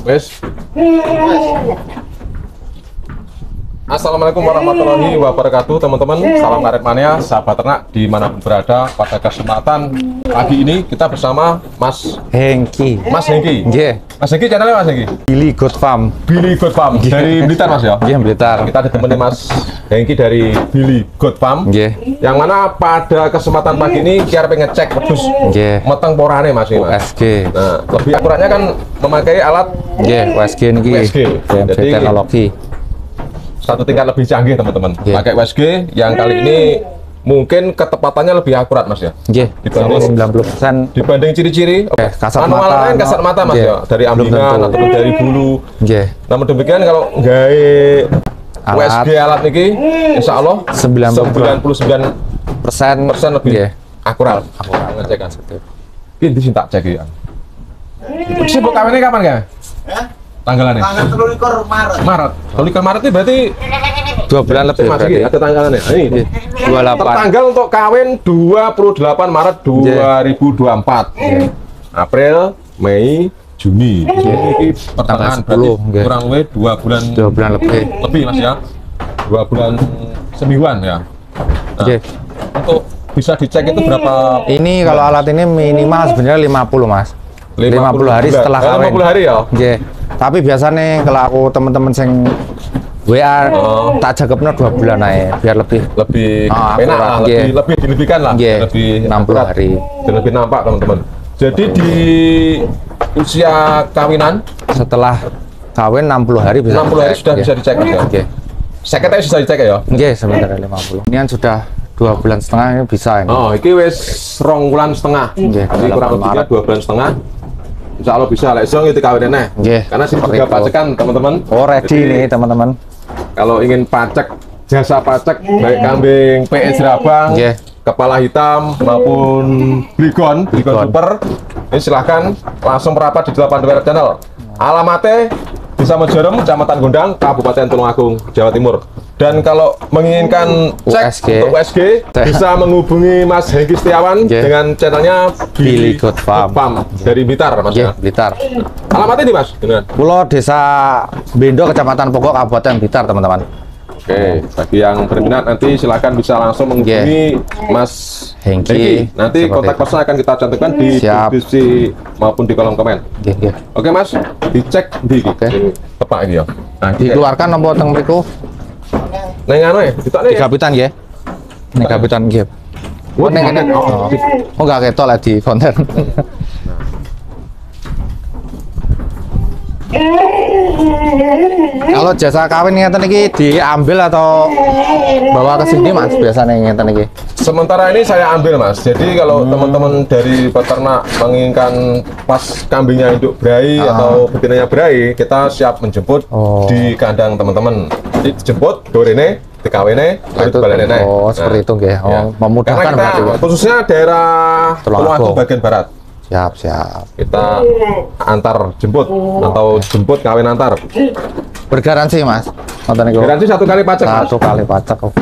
Wes. Assalamualaikum warahmatullahi wabarakatuh, teman-teman. Salam karet mania, sahabat ternak dimanapun berada. Pada kesempatan pagi ini kita bersama Mas Hengki. Mas Hengki. Yeah. Mas Hengki, channelnya Mas Hengki. Billy Goat Farm. Billy Goat Farm dari Blitar, Mas ya. Iya, Blitar. Kita ditemani Mas Hengki dari Billy Goat Farm. Yeah. Yang mana pada kesempatan pagi ini kita pengen cek pedus meteng porane Mas ini. USG. Nah, lebih akuratnya kan memakai alat USG ini. USG. Jadi teknologi satu tingkat lebih canggih, teman-teman. Pakai USG yang kali ini mungkin ketepatannya lebih akurat, Mas ya. Dibanding 90% dibanding ciri-ciri kasat manual mata, lain kasat mata, Mas ya, dari ambingan ataupun dari bulu. Namun demikian kalau gawe USG alat ini insya Allah 99% lebih akurat. Ngecekan seperti itu. Ini sih tak cek ya. Sibuk kawinnya kapan ya? Tanggalannya? Tanggal 23 Maret. Maret. 23 Maret ini berarti 2 bulan lebih berarti. Ada tanggalannya. Ini 28. Tertanggal untuk kawin 28 Maret 2024. April, Mei, Juni. Ini pertengahan berarti kurang lebih 2 bulan lebih Mas ya. 2 bulan semingguan ya. Nah, untuk bisa dicek itu berapa? Ini kalau alat ini minimal sebenarnya 50, Mas. 50 hari setelah kawin. 50 hari ya? Tapi biasanya kalau aku teman-teman sing WA tak jagepno 2 bulan aja biar lebih enak lah, lebih dilebihkan lah, lebih 60 hari. Lebih nampak, teman-teman. Jadi di usia kawinan setelah kawin 60 hari bisa 60 hari sudah bisa dicek ya. Seketnya sudah dicek ya? Sebentar 50. Ini kan sudah 2 bulan setengah ini bisa ini. Oh, ini wis 2 bulan setengah. Jadi kurang lebihnya 2 bulan setengah. Insya Allah bisa, lek itu kawinnya. Karena sih juga pacekan, teman-teman. Oh, ready nih, teman-teman. Kalau ingin pacek, jasa pacek baik kambing PE Jerabang, kepala hitam maupun Bligon super, ini silahkan langsung merapat di 8 WR Channel. Alamatnya Desa Mejerem, Kecamatan Gondang, Kabupaten Tulungagung, Jawa Timur. Dan kalau menginginkan cek untuk USG, bisa menghubungi Mas Hengki Setiawan dengan channelnya Billy Goat Farm dari Blitar, Mas. Blitar. Alamatnya ini, Mas? Pulau Desa Bendo, Kecamatan Pokok, Kabupaten Blitar, teman-teman. Oke, bagi yang berminat nanti silakan bisa langsung menghubungi Mas Hengki. Nanti kontak person akan kita cantumkan di deskripsi maupun di kolom komen. Oke, Mas, dicek di tepak ini ya. Nah, dikeluarkan nomor teng mriku. Neng anu ya, di kapitan ya. Neng kapitan nggih. Oh, neng ngene. Oh, enggak ketok lah di konten. Kalau jasa kawin ngeten iki diambil atau bawa ke sini, Mas, biasanya ngeten iki? Sementara ini saya ambil, Mas. Jadi kalau teman-teman dari peternak menginginkan pas kambingnya induk berai atau betinanya berai, kita siap menjemput di kandang teman-teman. Jadi dijemput, dorene, dikawinnya, itu balenene. Oh, seperti itu nggih. Memudahkan berarti. Khususnya daerah Tulungagung bagian barat. Siap. Kita antar jemput atau jemput kawin antar. Bergaransi, Mas. Garansi 1 kali pacek. 1 kali pacek, oke.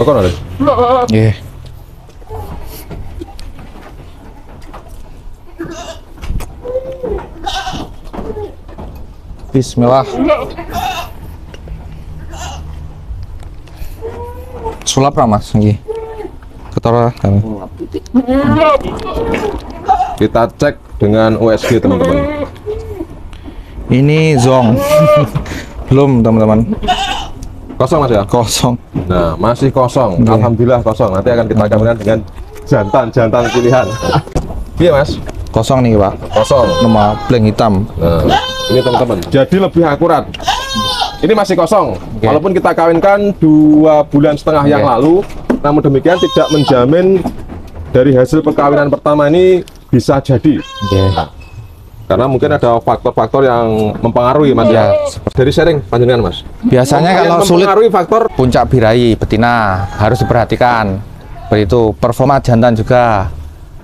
Kok ada? Nggih. Bismillah. Sulap ra, Mas, nggih. Ketara kami. Kita cek dengan USG, teman-teman. Ini zong. Belum, teman-teman. Kosong, Mas ya? Kosong. Nah, masih kosong. Alhamdulillah kosong. Nanti akan kita kawinkan dengan jantan pilihan. Iya, Mas. Kosong nih, Pak. Kosong. Nama blank hitam. Nah, ini teman-teman. Jadi lebih akurat. Ini masih kosong. Walaupun kita kawinkan 2 bulan setengah yang lalu, namun demikian tidak menjamin dari hasil perkawinan pertama ini bisa jadi. Nah, karena mungkin ada faktor-faktor yang mempengaruhi, Mas ya. Dari sharing panjenengan, Mas. Biasanya kalau sulit mempengaruhi faktor puncak birahi betina harus diperhatikan. Seperti itu, performa jantan juga.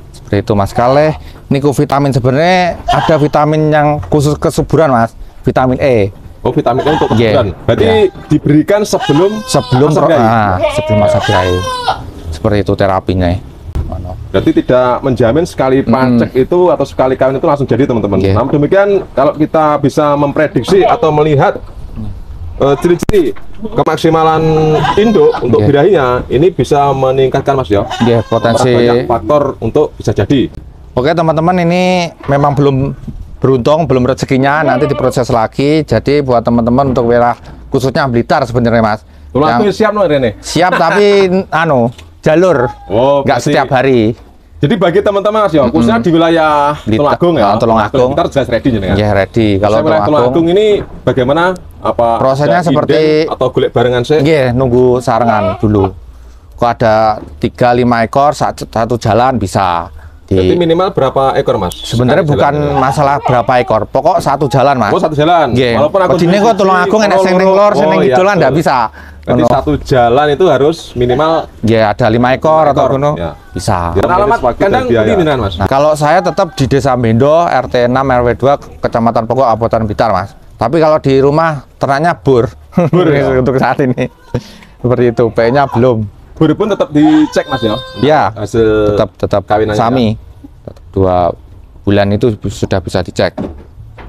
Seperti itu Mas. Kalih niku vitamin, sebenarnya ada vitamin yang khusus kesuburan Mas, vitamin E. Oh, vitamin E untuk Yeah. kesuburan. Berarti diberikan sebelum masa birahi. sebelum masa birahi. Seperti itu terapinya. Berarti tidak menjamin sekali pacek itu atau sekali kawin itu langsung jadi, teman-teman. Yeah. Namun demikian, kalau kita bisa memprediksi atau melihat ciri-ciri kemaksimalan induk untuk birahinya, ini bisa meningkatkan Mas ya. Potensi Banyak faktor untuk bisa jadi. Oke teman-teman, ini memang belum beruntung, belum rezekinya, nanti diproses lagi. Jadi buat teman-teman untuk wilayah khususnya Blitar sebenarnya Mas. Tulang aku siap no Rene. Siap tapi jalur. Oh, nggak setiap hari. Jadi bagi teman-teman Mas ya, khususnya di wilayah Tulungagung ya. Tulungagung. Blitar jelas ready nih ya. Ya ready. Kalau Tulungagung ini bagaimana? Apa prosesnya seperti atau golek barengan sih? Nunggu sarangan dulu. Kok ada 3-5 ekor satu jalan bisa. Jadi minimal berapa ekor Mas? Sebenarnya bukan masalah berapa ekor, pokok satu jalan Mas. Oh, satu jalan. Walaupun aku ini kok Tulungagung enek sing ning lor, sing ning kidul ndak bisa. Berarti satu jalan itu harus minimal ada 5 ekor atau ngono. Bisa. Dan alamat kandang ini Mas. Nah, kalau saya tetap di Desa Bendo, RT 6 RW 2, Kecamatan Pokok, Kabupaten Blitar Mas. Tapi kalau di rumah ternaknya bur ya? Untuk saat ini. Seperti itu, P-nya belum. Bur pun tetap dicek Mas ya? Ya, hasil tetap kawinannya. Sami. 2 bulan itu sudah bisa dicek.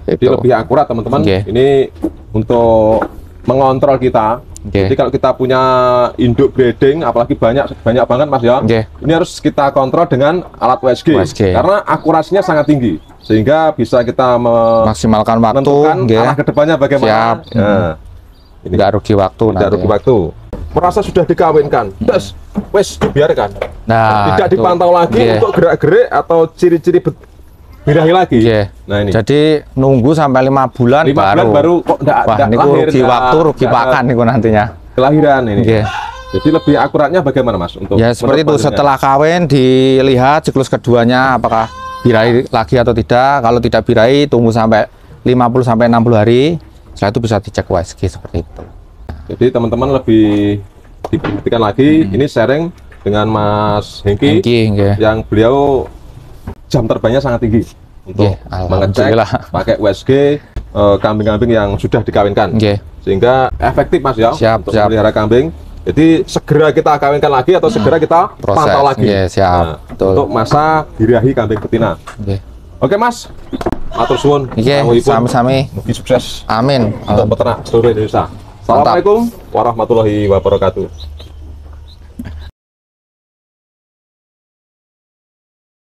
Jadi lebih akurat teman-teman. Ini untuk mengontrol kita. Jadi kalau kita punya induk breeding, apalagi banyak banget Mas ya, ini harus kita kontrol dengan alat USG. Karena akurasinya sangat tinggi, sehingga bisa kita maksimalkan waktu, menentukan arah kedepannya bagaimana. Siap. Ini nggak rugi waktu. Nggak rugi waktu. Merasa sudah dikawinkan, terus wes dibiarkan. Nah, tidak dipantau lagi untuk gerak-gerik atau ciri-ciri birahi lagi. Nah ini. Jadi nunggu sampai 5 bulan, baru kok enggak lahir. Rugi waktu, rugi pakan niku nantinya. Kelahiran ini. Jadi lebih akuratnya bagaimana Mas untuk seperti itu, setelah kawin dilihat siklus keduanya apakah birahi lagi atau tidak. Kalau tidak birahi tunggu sampai 50 sampai 60 hari. Setelah itu bisa dicek USG seperti itu. Jadi teman-teman lebih dibuktikan lagi, ini sharing dengan Mas Hengki yang beliau jam terbangnya sangat tinggi untuk mengecek pakai USG kambing-kambing yang sudah dikawinkan, sehingga efektif Mas ya untuk memelihara kambing. Jadi segera kita kawinkan lagi atau segera kita pantau lagi untuk masa birahi kambing betina. Oke Mas, matur suwun. Sami-sami. Mugi sukses. Amin. Untuk peternak seluruh Indonesia. Assalamualaikum warahmatullahi wabarakatuh.